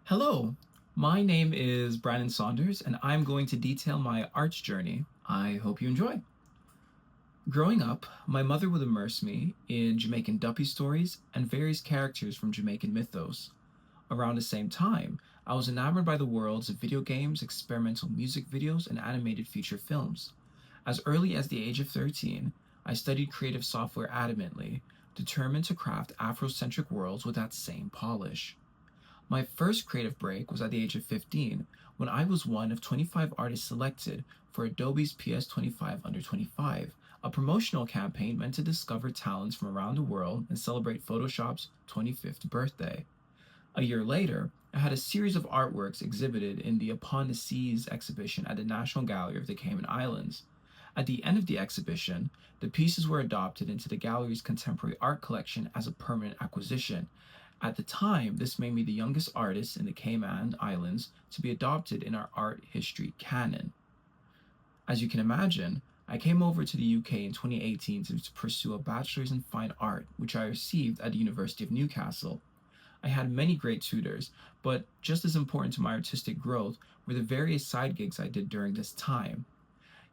Hello, my name is Brandon Saunders, and I'm going to detail my arts journey. I hope you enjoy. Growing up, my mother would immerse me in Jamaican duppy stories and various characters from Jamaican mythos. Around the same time, I was enamored by the worlds of video games, experimental music videos, and animated feature films. As early as the age of 13, I studied creative software adamantly, determined to craft Afrocentric worlds with that same polish. My first creative break was at the age of 15 when I was one of 25 artists selected for Adobe's PS25 Under 25, a promotional campaign meant to discover talents from around the world and celebrate Photoshop's 25th birthday. A year later, I had a series of artworks exhibited in the Upon the Seas exhibition at the National Gallery of the Cayman Islands. At the end of the exhibition, the pieces were adopted into the gallery's contemporary art collection as a permanent acquisition. At the time, this made me the youngest artist in the Cayman Islands to be adopted in our art history canon. As you can imagine, I came over to the UK in 2018 to pursue a bachelor's in fine art, which I received at the University of Newcastle. I had many great tutors, but just as important to my artistic growth were the various side gigs I did during this time.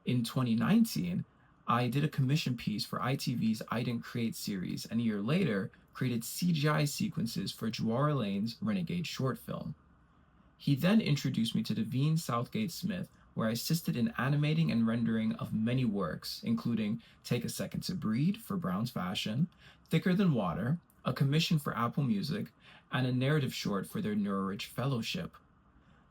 In 2019, I did a commission piece for ITV's I Didn't Create series, and a year later, created CGI sequences for Jawara Lane's Renegade short film. He then introduced me to Devine Southgate Smith, where I assisted in animating and rendering of many works, including Take a Second to Breed for Brown's Fashion, Thicker Than Water, a commission for Apple Music, and a narrative short for their Norwich Fellowship.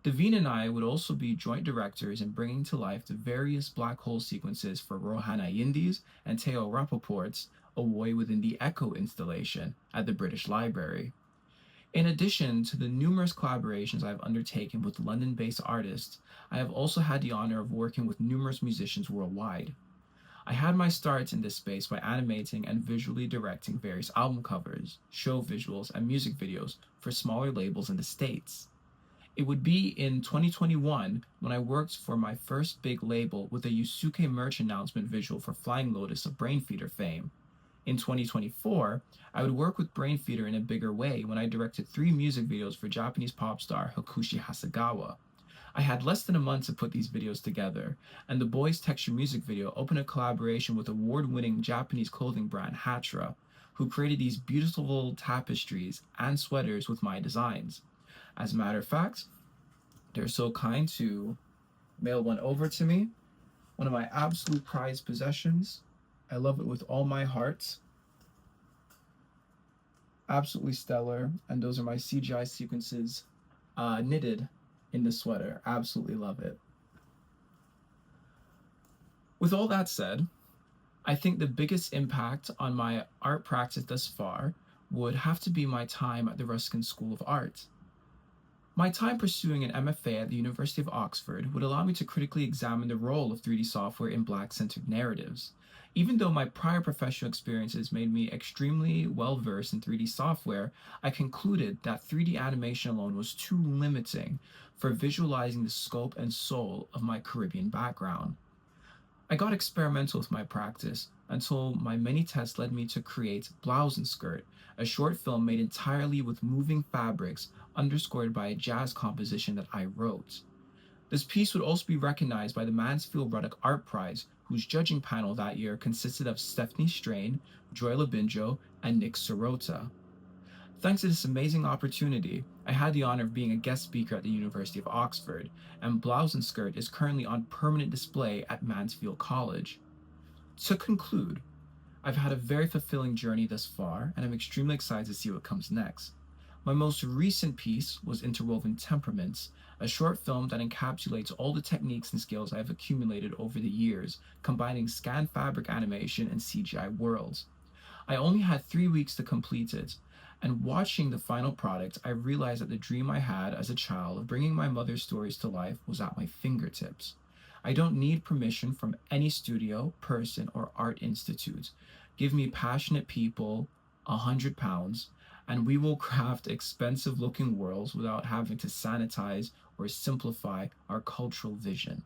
Devine and I would also be joint directors in bringing to life the various black hole sequences for Rohan Ayindi's and Teo Rappaport's A Way Within the Echo installation at the British Library. In addition to the numerous collaborations I've undertaken with London-based artists, I have also had the honor of working with numerous musicians worldwide. I had my starts in this space by animating and visually directing various album covers, show visuals, and music videos for smaller labels in the States. It would be in 2021 when I worked for my first big label with a Yusuke merch announcement visual for Flying Lotus of Brainfeeder fame. In 2024, I would work with Brainfeeder in a bigger way when I directed 3 music videos for Japanese pop star Hakushi Hasegawa. I had less than a month to put these videos together, and the Boys Texture music video opened a collaboration with award-winning Japanese clothing brand Hatra, who created these beautiful tapestries and sweaters with my designs. As a matter of fact, they're so kind to mail one over to me. One of my absolute prized possessions. I love it with all my heart. Absolutely stellar. And those are my CGI sequences knitted in the sweater. Absolutely love it. With all that said, I think the biggest impact on my art practice thus far would have to be my time at the Ruskin School of Art. My time pursuing an MFA at the University of Oxford would allow me to critically examine the role of 3D software in Black-centered narratives. Even though my prior professional experiences made me extremely well-versed in 3D software, I concluded that 3D animation alone was too limiting for visualizing the scope and soul of my Caribbean background. I got experimental with my practice until my many tests led me to create Blouse and Skirt, a short film made entirely with moving fabrics underscored by a jazz composition that I wrote. This piece would also be recognized by the Mansfield Ruddock Art Prize, whose judging panel that year consisted of Stephanie Strain, Joy Labinjo, and Nick Sirota. Thanks to this amazing opportunity, I had the honor of being a guest speaker at the University of Oxford, and Blouse and Skirt is currently on permanent display at Mansfield College. To conclude, I've had a very fulfilling journey thus far, and I'm extremely excited to see what comes next. My most recent piece was Interwoven Temperaments, a short film that encapsulates all the techniques and skills I have accumulated over the years, combining scanned fabric animation and CGI worlds. I only had 3 weeks to complete it, and watching the final product, I realized that the dream I had as a child of bringing my mother's stories to life was at my fingertips. I don't need permission from any studio, person, or art institute. Give me passionate people, £100, and we will craft expensive-looking worlds without having to sanitize or simplify our cultural vision.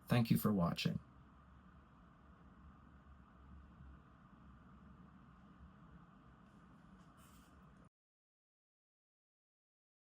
Thank you for watching.